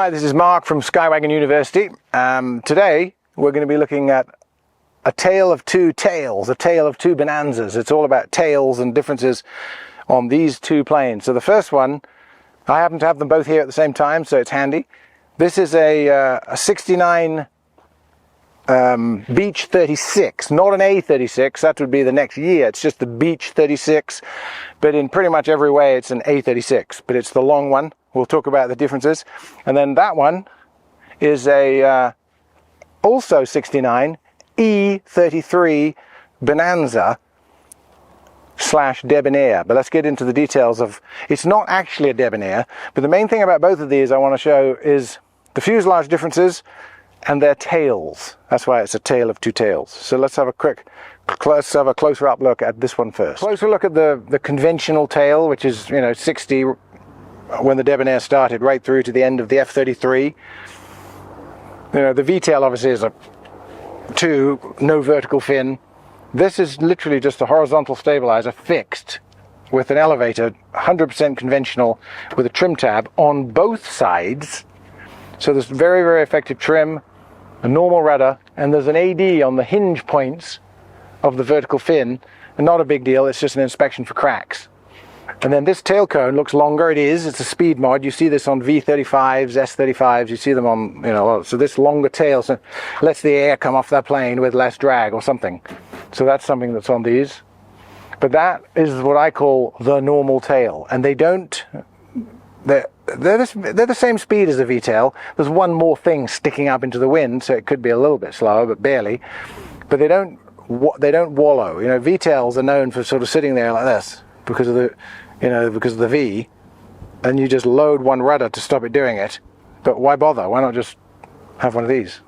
Hi, this is Mark from Skywagon University. Today we're going to be looking at a tale of two tales, a tale of two bonanzas. It's all about tails and differences on these two planes. So the first one, I happen to have them both here at the same time, so it's handy. This is a 69 Beech 36, not an A36, that would be the next year. It's just the Beech 36, but in pretty much every way it's an A36, but it's the long one. We'll talk about the differences. And then that one is a also 69 E33 Bonanza / Debonair. But let's get into the details of, it's not actually a Debonair, but the main thing about both of these I want to show is the fuselage differences and their tails. That's why it's a tale of two tales. So let's have a closer up look at this one first. Closer look at the conventional tail, which is, 60 when the Debonair started, right through to the end of the F-33. The V-tail obviously is a 2, no vertical fin. This is literally just a horizontal stabilizer fixed with an elevator, 100% conventional, with a trim tab on both sides. So there's very, very effective trim, a normal rudder, and there's an AD on the hinge points of the vertical fin, and not a big deal, it's just an inspection for cracks. And then this tail cone looks longer. It's a speed mod. You see this on V35s, S35s, you see them on, so this longer tail so lets the air come off that plane with less drag or something. So that's something that's on these. But that is what I call the normal tail. And they're the same speed as a V-tail. There's one more thing sticking up into the wind, so it could be a little bit slower, but barely. But they don't wallow. V-tails are known for sort of sitting there like this because of the V, and you just load one rudder to stop it doing it. But why bother? Why not just have one of these?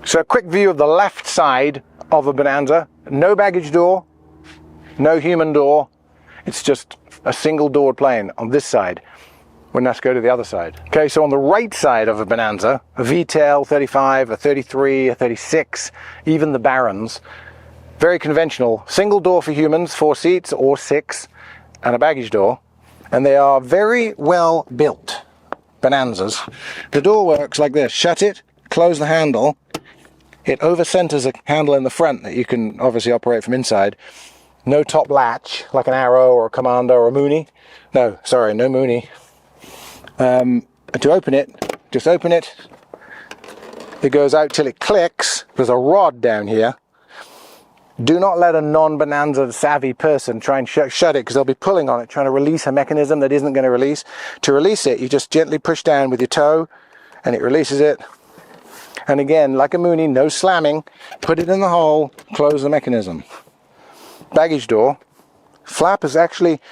So a quick view of the left side of a Bonanza. No baggage door, no human door. It's just a single doored plane on this side. When let's go to the other side. Okay, so on the right side of a Bonanza, a V-tail 35, a 33, a 36, even the Barons, very conventional, single door for humans, 4 seats or 6, and a baggage door. And they are very well built Bonanzas. The door works like this: shut it, close the handle. It over-centers a handle in the front that you can obviously operate from inside. No top latch like an Arrow or a Commander or a Mooney. No Mooney. To open it, just open it. It goes out till it clicks. There's a rod down here. Do not let a non-Bonanza savvy person try and shut it, because they'll be pulling on it, trying to release a mechanism that isn't going to release. To release it, you just gently push down with your toe, and it releases it. And again, like a Mooney, no slamming. Put it in the hole, close the mechanism. Baggage door. Flap has actually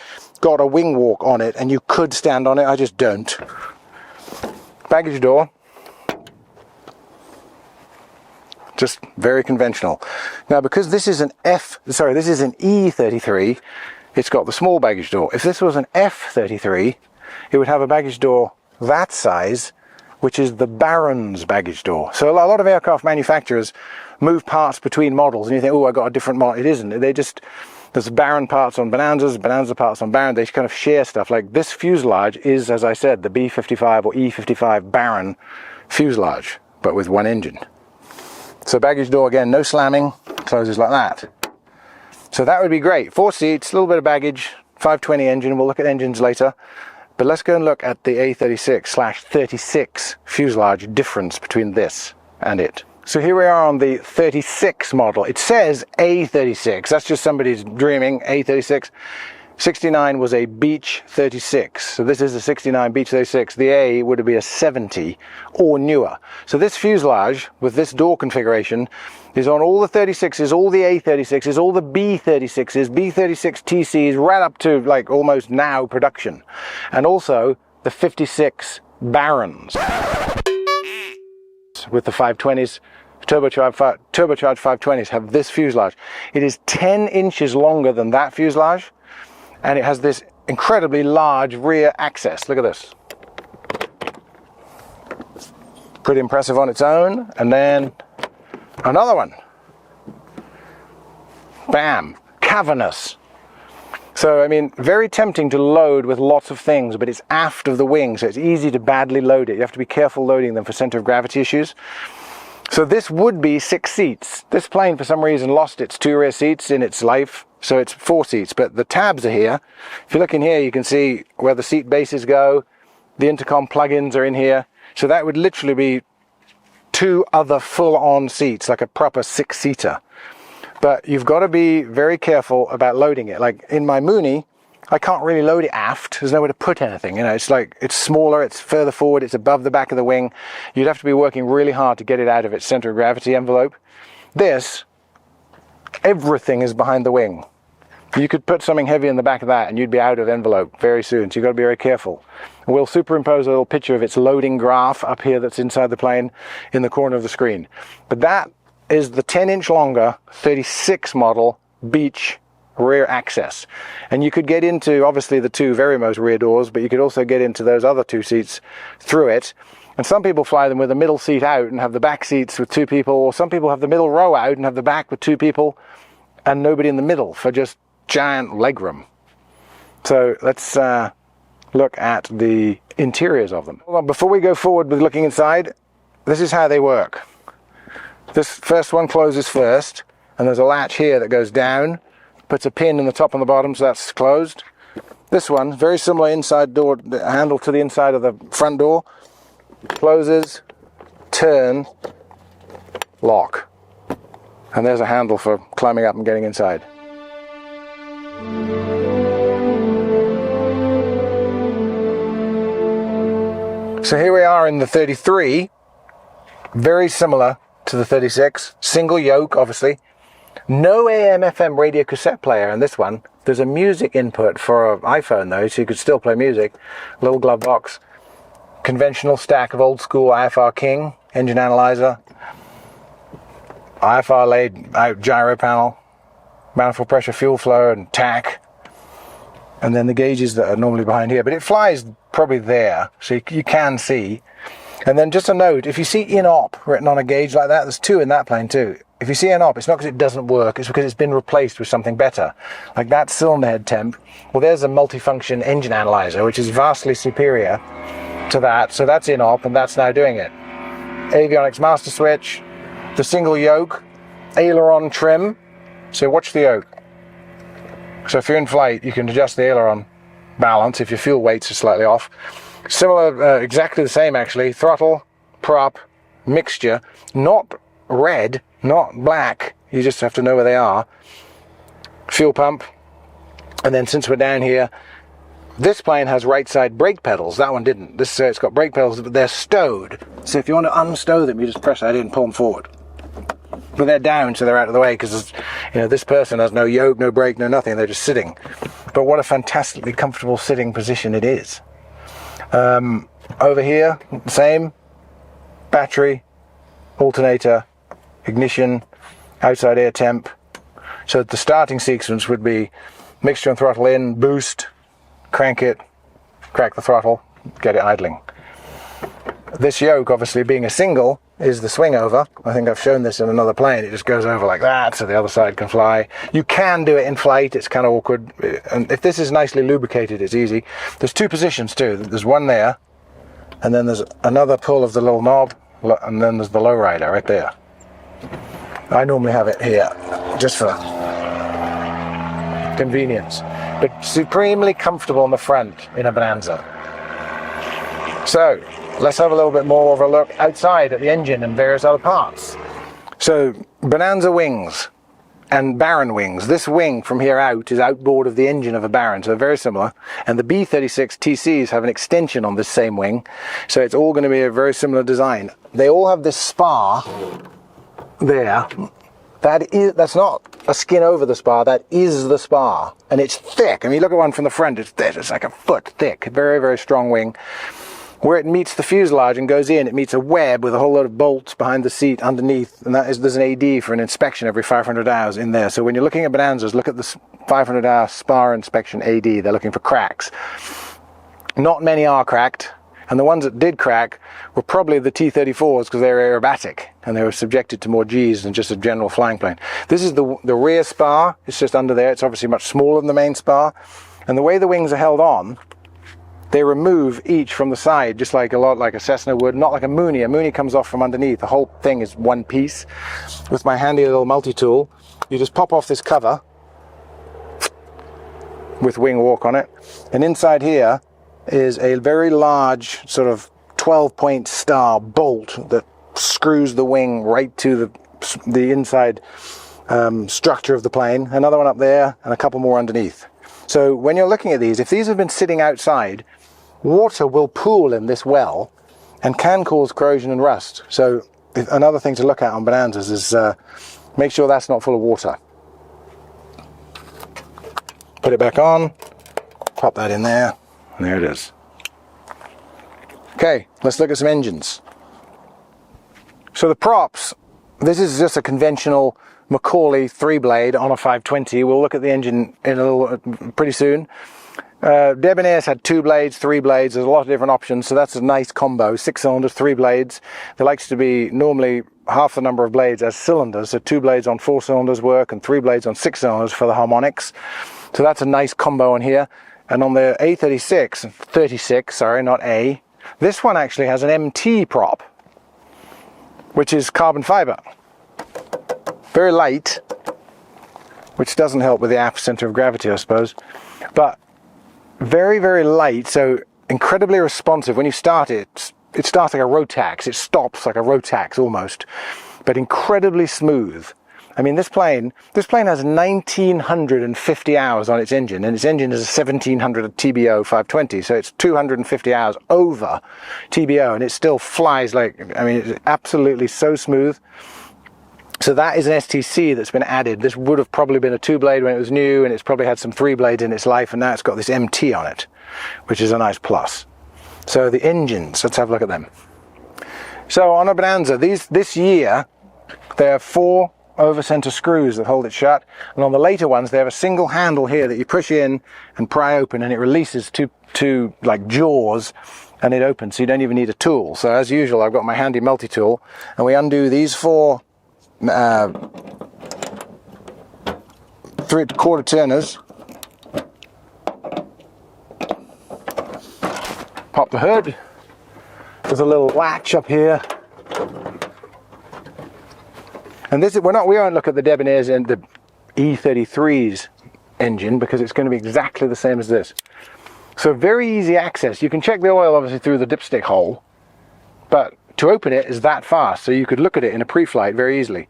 got a wing walk on it, and you could stand on it. I just don't. Baggage door. Just very conventional. Now, because this is an E33, it's got the small baggage door. If this was an F33, it would have a baggage door that size, which is the Baron's baggage door. So a lot of aircraft manufacturers move parts between models, and you think, oh, I got a different model. It isn't. There's Baron parts on Bonanzas, Bonanza parts on Baron. They kind of share stuff. Like this fuselage is, as I said, the B55 or E55 Baron fuselage, but with one engine. So baggage door, again, no slamming, closes like that. So that would be great. 4 seats, a little bit of baggage, 520 engine. We'll look at engines later. But let's go and look at the A36/36 fuselage difference between this and it. So here we are on the 36 model. It says A36. That's just somebody's dreaming, A36. 69 was a Beech 36. So this is a 69 Beech 36. The A would be a 70 or newer. So this fuselage with this door configuration is on all the 36s, all the A36s, all the B36s, B36 TCs, right up to like almost now production. And also the 56 Barons. With the 520s, turbocharged 520s have this fuselage. It is 10 inches longer than that fuselage. And it has this incredibly large rear access. Look at this. Pretty impressive on its own. And then another one. Bam. Cavernous. So, I mean, very tempting to load with lots of things, but it's aft of the wing, so it's easy to badly load it. You have to be careful loading them for center of gravity issues. So this would be 6 seats. This plane, for some reason, lost its 2 rear seats in its life, so it's 4 seats. But the tabs are here. If you look in here, you can see where the seat bases go. The intercom plugins are in here. So that would literally be 2 other full-on seats, like a proper 6-seater. But you've got to be very careful about loading it. Like in my Mooney, I can't really load it aft. There's nowhere to put anything. You know, it's like, it's smaller, it's further forward, it's above the back of the wing. You'd have to be working really hard to get it out of its center of gravity envelope. This, everything is behind the wing. You could put something heavy in the back of that and you'd be out of envelope very soon. So you've got to be very careful. We'll superimpose a little picture of its loading graph up here that's inside the plane in the corner of the screen. But that is the 10-inch longer 36 model Beech rear access. And you could get into, obviously, the 2 very most rear doors, but you could also get into those other 2 seats through it. And some people fly them with a middle seat out and have the back seats with 2 people, or some people have the middle row out and have the back with 2 people and nobody in the middle for just giant legroom. So let's look at the interiors of them. Hold on, before we go forward with looking inside, this is how they work. This first one closes first, and there's a latch here that goes down, puts a pin in the top and the bottom, so that's closed. This one, very similar inside door, the handle to the inside of the front door, closes, turn, lock. And there's a handle for climbing up and getting inside. So here we are in the 33, very similar to the 36, single yoke obviously, no AM FM radio cassette player in this one. There's a music input for an iPhone though, so you could still play music. Little glove box, conventional stack of old school IFR King, engine analyzer, IFR laid out gyro panel, manifold pressure, fuel flow and tack, and then the gauges that are normally behind here, but it flies probably there, so you can see. And then just a note, if you see in-op written on a gauge like that, there's 2 in that plane too. If you see in-op, it's not because it doesn't work, it's because it's been replaced with something better. Like that cylinder head temp, well there's a multifunction engine analyzer, which is vastly superior to that, so that's in-op and that's now doing it. Avionics master switch, the single yoke, aileron trim, so watch the yoke. So if you're in flight, you can adjust the aileron balance if your fuel weights are slightly off. Similar, exactly the same actually, throttle, prop, mixture, not red, not black, you just have to know where they are. Fuel pump, and then since we're down here, this plane has right side brake pedals, that one didn't. This it's got brake pedals, but they're stowed. So if you want to unstow them, you just press that in, pull them forward. But they're down, so they're out of the way, because you know this person has no yoke, no brake, no nothing, they're just sitting. But what a fantastically comfortable sitting position it is. Over here, same, battery, alternator, ignition, outside air temp. So the starting sequence would be mixture and throttle in, boost, crank it, crack the throttle, get it idling. This yoke, obviously being a single, is the swing over. I think I've shown this in another plane. It just goes over like that so the other side can fly. You can do it in flight, it's kind of awkward. And if this is nicely lubricated, it's easy. There's 2 positions too. There's one there, and then there's another pull of the little knob, and then there's the lowrider right there. I normally have it here, just for convenience. But supremely comfortable in the front in a Bonanza. So, let's have a little bit more of a look outside at the engine and various other parts. So, Bonanza wings and Baron wings. This wing from here out is outboard of the engine of a Baron, so very similar. And the B36 TCs have an extension on this same wing, so it's all going to be a very similar design. They all have this spar there. That's not a skin over the spar, that is the spar. And it's thick. I mean, look at one from the front, it's thick. It's like a foot thick. Very, very strong wing. Where it meets the fuselage and goes in, it meets a web with a whole load of bolts behind the seat underneath, and there's an AD for an inspection every 500 hours in there. So when you're looking at Bonanzas, look at the 500-hour spar inspection AD. They're looking for cracks. Not many are cracked. And the ones that did crack were probably the T-34s because they were aerobatic and they were subjected to more Gs than just a general flying plane. This is the rear spar. It's just under there. It's obviously much smaller than the main spar. And the way the wings are held on, they remove each from the side, just like a Cessna would, not like a Mooney. A Mooney comes off from underneath. The whole thing is one piece. With my handy little multi-tool, you just pop off this cover with wing walk on it. And inside here is a very large sort of 12-point star bolt that screws the wing right to the inside structure of the plane. Another one up there and a couple more underneath. So when you're looking at these, if these have been sitting outside, water will pool in this well and can cause corrosion and rust. So another thing to look at on Bonanzas is make sure that's not full of water. Put it back on, pop that in there, and there it is. Okay, let's look at some engines. So the props, this is just a conventional Macaulay 3-blade on a 520. We'll look at the engine in a little pretty soon. Debonair's had 2 blades, 3 blades. There's a lot of different options, so that's a nice combo. 6 cylinders, 3 blades. There likes to be normally half the number of blades as cylinders, so 2 blades on 4 cylinders work and 3 blades on 6 cylinders for the harmonics. So that's a nice combo on here. And on the A36, 36, sorry, not A, this one actually has an MT prop, which is carbon fiber. Very light, which doesn't help with the aft center of gravity, I suppose, but very, very light, so incredibly responsive. When you start it, it starts like a Rotax. It stops like a Rotax almost, but incredibly smooth. I mean, this plane has 1,950 hours on its engine, and its engine is a 1,700 TBO 520, so it's 250 hours over TBO, and it still flies like, I mean, it's absolutely so smooth. So that is an STC that's been added. This would have probably been a 2-blade when it was new, and it's probably had some 3 blades in its life, and now it's got this MT on it, which is a nice plus. So the engines, let's have a look at them. So on a Bonanza, this year, there are 4 over-center screws that hold it shut, and on the later ones, they have a single handle here that you push in and pry open, and it releases two like jaws, and it opens, so you don't even need a tool. So as usual, I've got my handy multi-tool, and we undo these 4 3/4 turners, pop the hood, there's a little latch up here, and this is, we won't look at the Debonair's and the E33's engine because it's going to be exactly the same as this. So very easy access. You can check the oil obviously through the dipstick hole, but to open it is that fast, so you could look at it in a pre-flight very easily.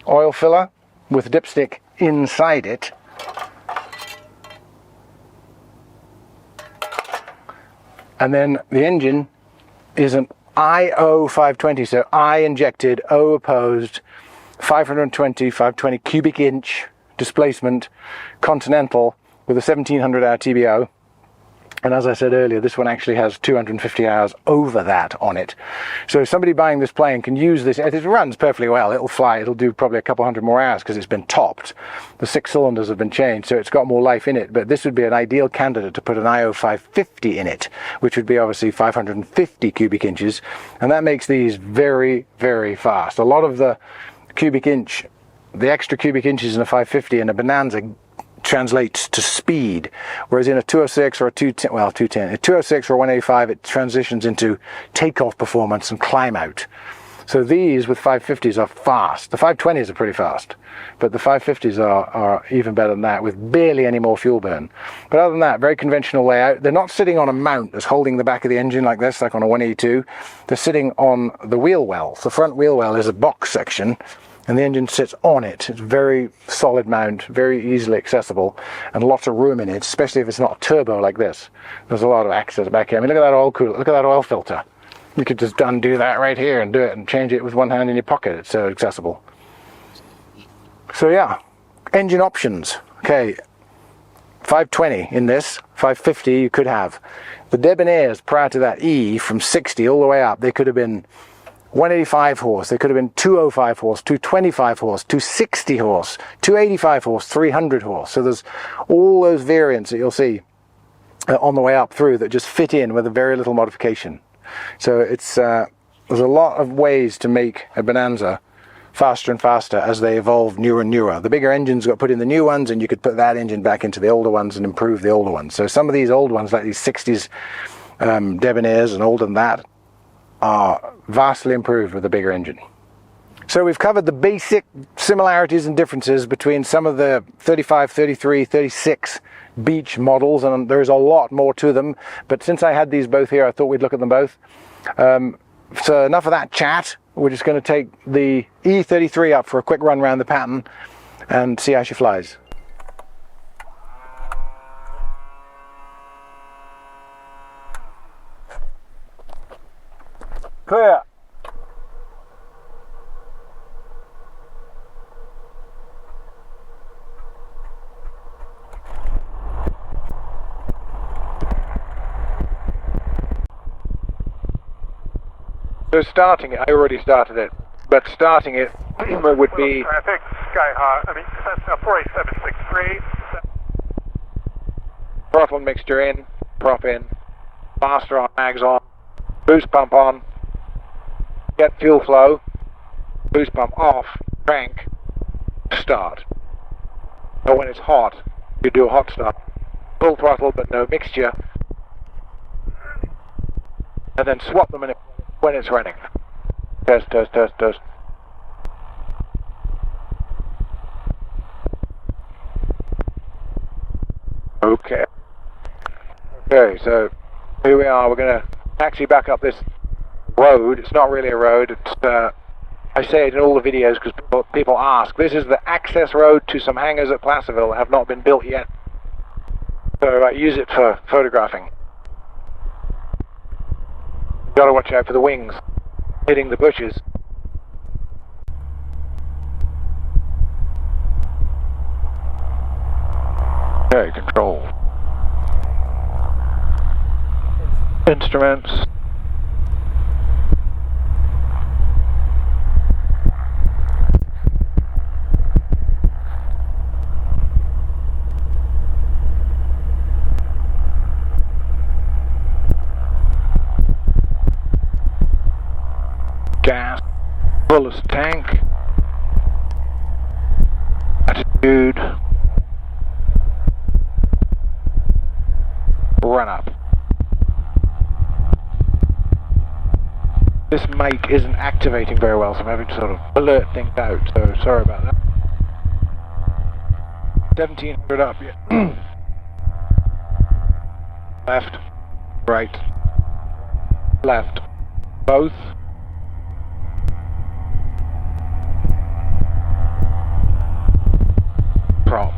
Oil filler with dipstick inside it. And then the engine is an IO 520, so I injected, O opposed, 520 cubic inch displacement, Continental with a 1700 hour TBO. And as I said earlier, this one actually has 250 hours over that on it. So somebody buying this plane can use this. It runs perfectly well. It'll fly. It'll do probably a couple hundred more hours because it's been topped. The 6 cylinders have been changed, so it's got more life in it. But this would be an ideal candidate to put an IO 550 in it, which would be obviously 550 cubic inches. And that makes these very, very fast. A lot of the cubic inch, the extra cubic inches in a 550 in a Bonanza translates to speed, whereas in a 206 or a 210, well, 210, a 206 or 185, it transitions into takeoff performance and climb out. So these with 550s are fast. The 520s are pretty fast, but the 550s are even better than that with barely any more fuel burn. But other than that, very conventional layout. They're not sitting on a mount that's holding the back of the engine like this, like on a 182. They're sitting on the wheel well. The front wheel well is a box section, and the engine sits on it. It's very solid mount, very easily accessible, and lots of room in it, especially if it's not a turbo like this. There's a lot of access back here. I mean, look at that oil cooler, look at that oil filter. You could just undo that right here and do it and change it with one hand in your pocket. It's so accessible. So yeah, engine options. Okay, 520 in this, 550 you could have. The Debonairs prior to that E, from 60 all the way up, they could have been 185 horse, they could have been 205 horse, 225 horse, 260 horse, 285 horse, 300 horse. So there's all those variants that you'll see on the way up through that just fit in with a very little modification. So it's there's a lot of ways to make a Bonanza faster and faster as they evolve newer and newer. The bigger engines got put in the new ones, and you could put that engine back into the older ones and improve the older ones. So some of these old ones, like these 60s Debonairs and older than that, are vastly improved with a bigger engine. So we've covered the basic similarities and differences between some of the 35, 33, 36 beach models, and there's a lot more to them, but since I had these both here, I thought we'd look at them both. So enough of that chat. We're just going to take the E33 up for a quick run around the pattern and see how she flies. Clear. So starting it, I already started it, but starting it would be... Traffic, Sky High, 48763. Throttle mixture in, prop in, master on, mags on, boost pump on, get fuel flow, boost pump off, crank, start. But when it's hot, you do a hot start. Full throttle but no mixture, and then swap them in when it's running. Test, test, test, test. Okay. Okay, so here we are. We're going to actually back up this road. It's not really a road. It's, I say it in all the videos because people ask. This is the access road to some hangars at Placerville that have not been built yet. So I use it for photographing. Got to watch out for the wings hitting the bushes. Okay, control. Instruments. Gas, fullest tank, attitude, run up. This mic isn't activating very well, so I'm having to sort of alert things out, so sorry about that. 1700 up, yeah. Left, right, left, both. Prop.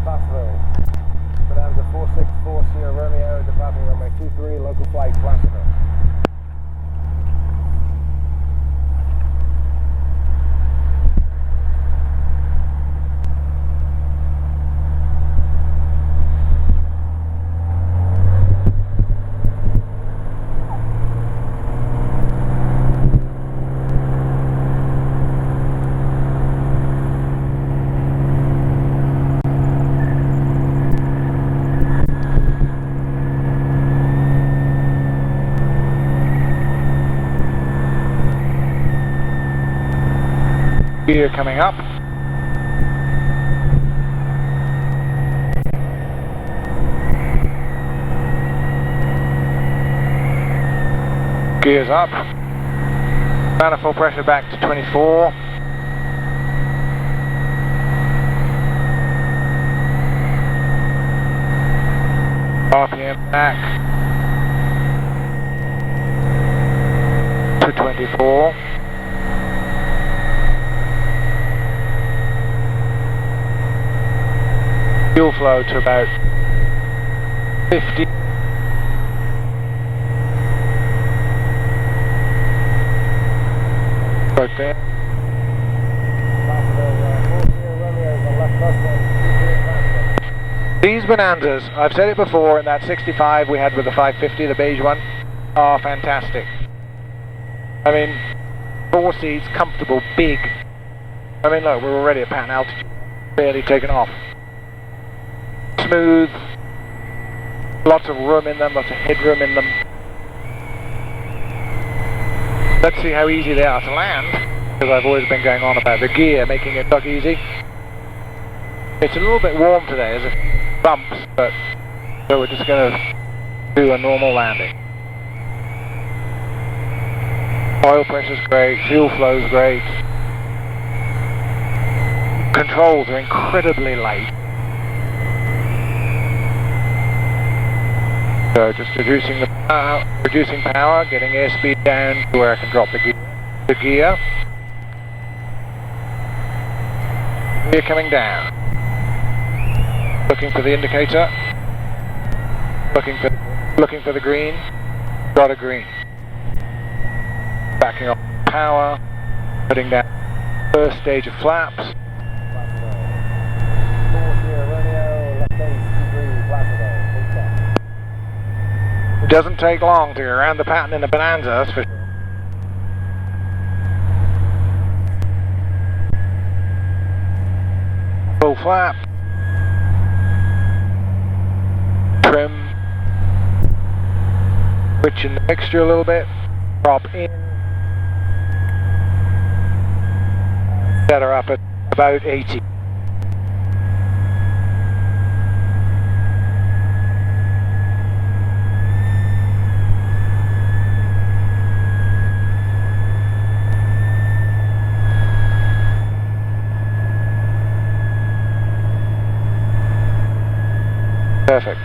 Placerville. Bonanza 464 Sierra Romeo, departing runway 23, local flight Placerville. Gear coming up. Gears up. Manifold pressure back to 24. RPM back to 24. Fuel flow to about 50. Right there. These Bonanzas, I've said it before, in that 65 we had with the 550, the beige one, are fantastic. I mean, 4 seats, comfortable, big. I mean, look, we're already at pattern altitude, barely taken off. Smooth, lots of room in them, lots of headroom in them. Let's see how easy they are to land, because I've always been going on about the gear making it look easy. It's a little bit warm today, there's a bumps, but so we're just going to do a normal landing. Oil pressure's great, fuel flow's great. Controls are incredibly light. So just reducing power, getting airspeed down to where I can drop the gear. Gear coming down. Looking for the indicator. Looking for the green. Got a green. Backing off power. Putting down first stage of flaps. It doesn't take long to go around the pattern in the Bonanza, that's for sure. Full flap. Trim. Switching the mixture a little bit. Drop in. Set her up at about 80. Perfect.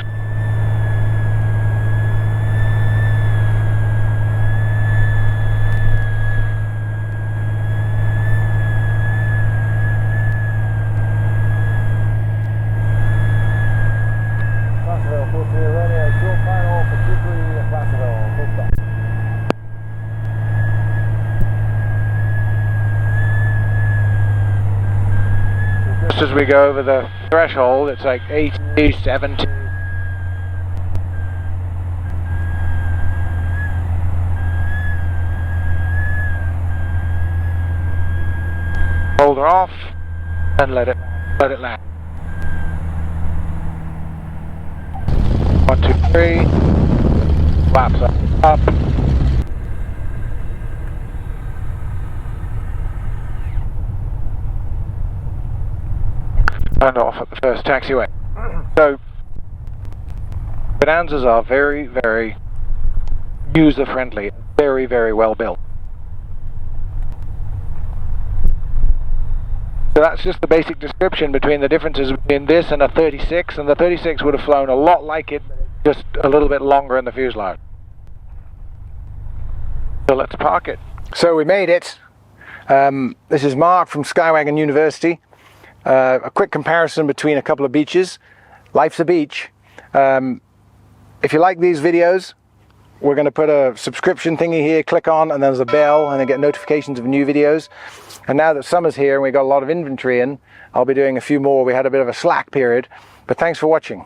Just as we go over the threshold, it's like 80, 70. Hold her off and let it land. 1, 2, 3. Flaps up. Turned off at the first taxiway. So, Bonanzas are very, very user-friendly, very, very well built. So that's just the basic description between the differences between this and a 36, and the 36 would have flown a lot like it, just a little bit longer in the fuselage. So let's park it. So we made it. This is Mark from Skywagon University. A quick comparison between a couple of beaches. Life's a beach. If you like these videos, we're going to put a subscription thingy here, click on, and there's a bell, and then get notifications of new videos. And now that summer's here and we've got a lot of inventory in, I'll be doing a few more. We had a bit of a slack period, but thanks for watching.